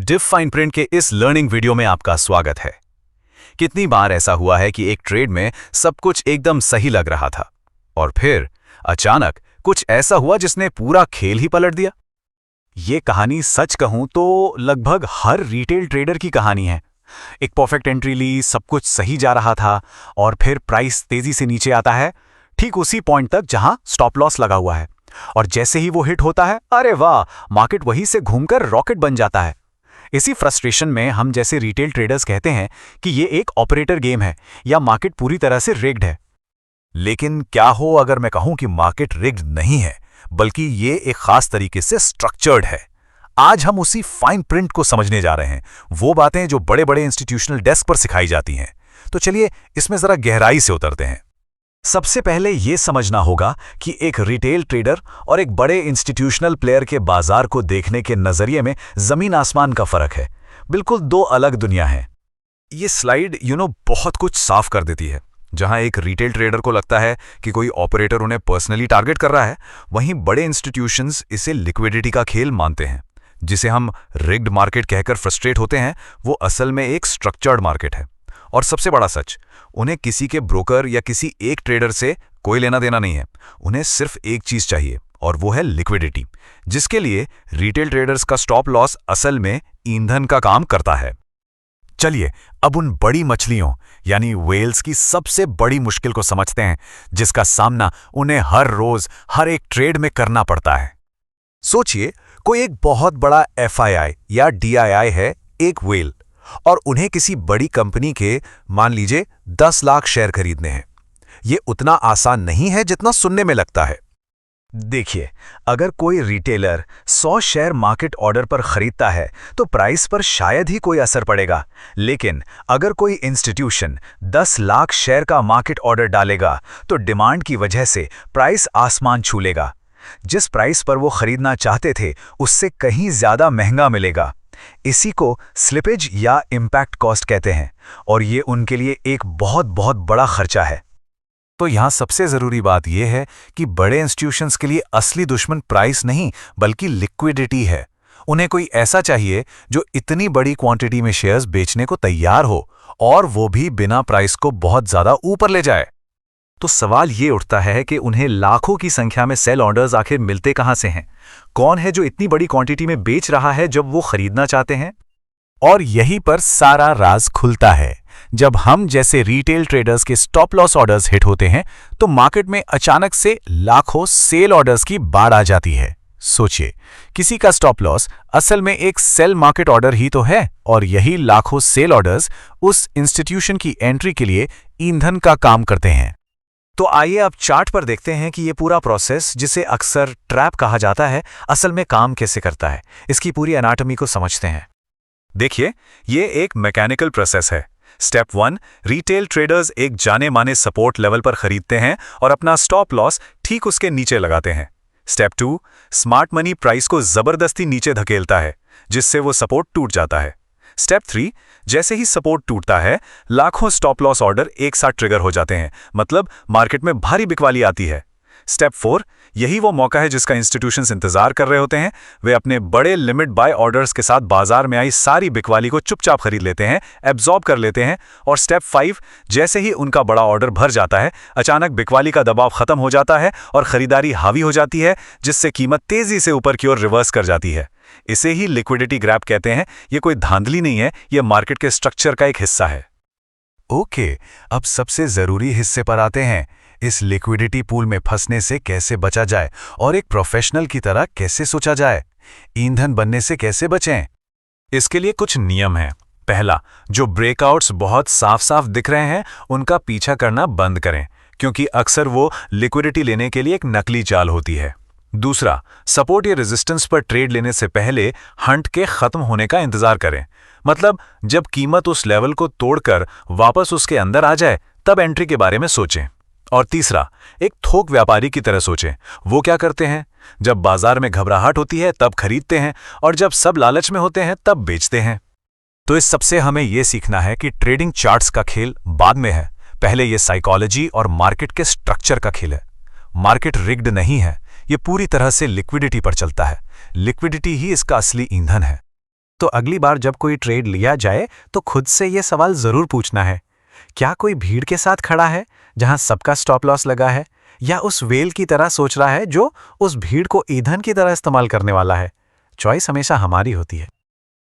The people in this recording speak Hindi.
डिव फाइन प्रिंट के इस लर्निंग वीडियो में आपका स्वागत है। कितनी बार ऐसा हुआ है कि एक ट्रेड में सब कुछ एकदम सही लग रहा था और फिर अचानक कुछ ऐसा हुआ जिसने पूरा खेल ही पलट दिया। ये कहानी सच कहूं तो लगभग हर रिटेल ट्रेडर की कहानी है। एक परफेक्ट एंट्री ली, सब कुछ सही जा रहा था और फिर प्राइस तेजी से नीचे आता है, ठीक उसी पॉइंट तक जहां स्टॉप लॉस लगा हुआ है। और जैसे ही वो हिट होता है, अरे वाह, मार्केट वहीं से घूमकर रॉकेट बन जाता है। इसी फ्रस्ट्रेशन में हम जैसे रिटेल ट्रेडर्स कहते हैं कि ये एक ऑपरेटर गेम है या मार्केट पूरी तरह से रिग्ड है। लेकिन क्या हो अगर मैं कहूं कि मार्केट रिग्ड नहीं है, बल्कि ये एक खास तरीके से स्ट्रक्चर्ड है। आज हम उसी फाइन प्रिंट को समझने जा रहे हैं, वो बातें जो बड़े बड़े इंस्टीट्यूशनल डेस्क पर सिखाई जाती हैं। तो चलिए इसमें जरा गहराई से उतरते हैं। सबसे पहले यह समझना होगा कि एक रिटेल ट्रेडर और एक बड़े इंस्टीट्यूशनल प्लेयर के बाजार को देखने के नजरिए में जमीन आसमान का फर्क है। बिल्कुल दो अलग दुनिया है। ये स्लाइड बहुत कुछ साफ कर देती है। जहां एक रिटेल ट्रेडर को लगता है कि कोई ऑपरेटर उन्हें पर्सनली टारगेट कर रहा है, वहीं बड़े इंस्टीट्यूशंस इसे लिक्विडिटी का खेल मानते हैं। जिसे हम रिग्ड मार्केट कहकर फ्रस्ट्रेट होते हैं, वो असल में एक स्ट्रक्चर्ड मार्केट है। और सबसे बड़ा सच, उन्हें किसी के ब्रोकर या किसी एक ट्रेडर से कोई लेना देना नहीं है। उन्हें सिर्फ एक चीज चाहिए और वो है लिक्विडिटी, जिसके लिए रिटेल ट्रेडर्स का स्टॉप लॉस असल में ईंधन का काम करता है। चलिए अब उन बड़ी मछलियों यानी वेल्स की सबसे बड़ी मुश्किल को समझते हैं, जिसका सामना उन्हें हर रोज हर एक ट्रेड में करना पड़ता है। सोचिए, कोई एक बहुत बड़ा FII या DII है, एक वेल, और उन्हें किसी बड़ी कंपनी के मान लीजिए 10 लाख शेयर खरीदने हैं। यह उतना आसान नहीं है जितना सुनने में लगता है। देखिए, अगर कोई रिटेलर 100 शेयर मार्केट ऑर्डर पर खरीदता है तो प्राइस पर शायद ही कोई असर पड़ेगा। लेकिन अगर कोई इंस्टीट्यूशन 10 लाख शेयर का मार्केट ऑर्डर डालेगा तो डिमांड की वजह से प्राइस आसमान छू लेगा। जिस प्राइस पर वो खरीदना चाहते थे उससे कहीं ज्यादा महंगा मिलेगा। इसी को स्लिपेज या इंपैक्ट कॉस्ट कहते हैं, और ये उनके लिए एक बहुत बहुत बड़ा खर्चा है। तो यहां सबसे जरूरी बात यह है कि बड़े इंस्टीट्यूशंस के लिए असली दुश्मन प्राइस नहीं बल्कि लिक्विडिटी है। उन्हें कोई ऐसा चाहिए जो इतनी बड़ी क्वांटिटी में शेयर्स बेचने को तैयार हो, और वो भी बिना प्राइस को बहुत ज्यादा ऊपर ले जाए। तो सवाल ये उठता है कि उन्हें लाखों की संख्या में सेल ऑर्डर्स आखिर मिलते कहां से हैं? कौन है जो इतनी बड़ी क्वांटिटी में बेच रहा है जब वो खरीदना चाहते हैं? और यहीं पर सारा राज खुलता है। जब हम जैसे रिटेल ट्रेडर्स के स्टॉप लॉस ऑर्डर्स हिट होते हैं तो मार्केट में अचानक से लाखों सेल ऑर्डर्स की बाढ़ आ जाती है। सोचिए, किसी का स्टॉप लॉस असल में एक सेल मार्केट ऑर्डर ही तो है, और यही लाखों सेल ऑर्डर्स उस इंस्टीट्यूशन की एंट्री के लिए ईंधन का काम करते हैं। तो आइए अब चार्ट पर देखते हैं कि ये पूरा प्रोसेस, जिसे अक्सर ट्रैप कहा जाता है, असल में काम कैसे करता है। इसकी पूरी एनाटॉमी को समझते हैं। देखिए, ये एक मैकेनिकल प्रोसेस है। स्टेप 1, रिटेल ट्रेडर्स एक जाने माने सपोर्ट लेवल पर खरीदते हैं और अपना स्टॉप लॉस ठीक उसके नीचे लगाते हैं। स्टेप 2, स्मार्ट मनी प्राइस को जबरदस्ती नीचे धकेलता है, जिससे वो सपोर्ट टूट जाता है। स्टेप 3, जैसे ही सपोर्ट टूटता है, लाखों स्टॉप लॉस ऑर्डर एक साथ ट्रिगर हो जाते हैं, मतलब मार्केट में भारी बिकवाली आती है। स्टेप 4, यही वो मौका है जिसका इंस्टीट्यूशंस इंतजार कर रहे होते हैं। वे अपने बड़े लिमिट बाय ऑर्डर्स के साथ बाजार में आई सारी बिकवाली को चुपचाप खरीद लेते हैं, एब्जॉर्ब कर लेते हैं। और स्टेप 5, जैसे ही उनका बड़ा ऑर्डर भर जाता है, अचानक बिकवाली का दबाव खत्म हो जाता है और खरीदारी हावी हो जाती है, जिससे कीमत तेजी से ऊपर की ओर रिवर्स कर जाती है। इसे ही लिक्विडिटी ग्रैब कहते हैं। ये कोई धांधली नहीं है, ये मार्केट के स्ट्रक्चर का एक हिस्सा है। ओके, अब सबसे जरूरी हिस्से पर आते हैं। इस लिक्विडिटी पूल में फंसने से कैसे बचा जाए और एक प्रोफेशनल की तरह कैसे सोचा जाए। ईंधन बनने से कैसे बचें? इसके लिए कुछ नियम हैं। पहला, जो ब्रेकआउट्स बहुत साफ साफ दिख रहे हैं उनका पीछा करना बंद करें, क्योंकि अक्सर वो लिक्विडिटी लेने के लिए एक नकली चाल होती है। दूसरा, सपोर्ट या रेजिस्टेंस पर ट्रेड लेने से पहले हंट के खत्म होने का इंतजार करें। मतलब जब कीमत उस लेवल को तोड़कर वापस उसके अंदर आ जाए, तब एंट्री के बारे में सोचें। और तीसरा, एक थोक व्यापारी की तरह सोचें। वो क्या करते हैं? जब बाजार में घबराहट होती है तब खरीदते हैं, और जब सब लालच में होते हैं तब बेचते हैं। तो इस सबसे हमें यह सीखना है कि ट्रेडिंग चार्ट्स का खेल बाद में है। पहले यह साइकोलॉजी और मार्केट के स्ट्रक्चर का खेल है। मार्केट रिग्ड नहीं है, ये पूरी तरह से लिक्विडिटी पर चलता है। लिक्विडिटी ही इसका असली ईंधन है। तो अगली बार जब कोई ट्रेड लिया जाए तो खुद से ये सवाल ज़रूर पूछना है, क्या कोई भीड़ के साथ खड़ा है जहां सबका स्टॉप लॉस लगा है, या उस वेल की तरह सोच रहा है जो उस भीड़ को ईंधन की तरह इस्तेमाल करने वाला है। चॉइस हमेशा हमारी होती है।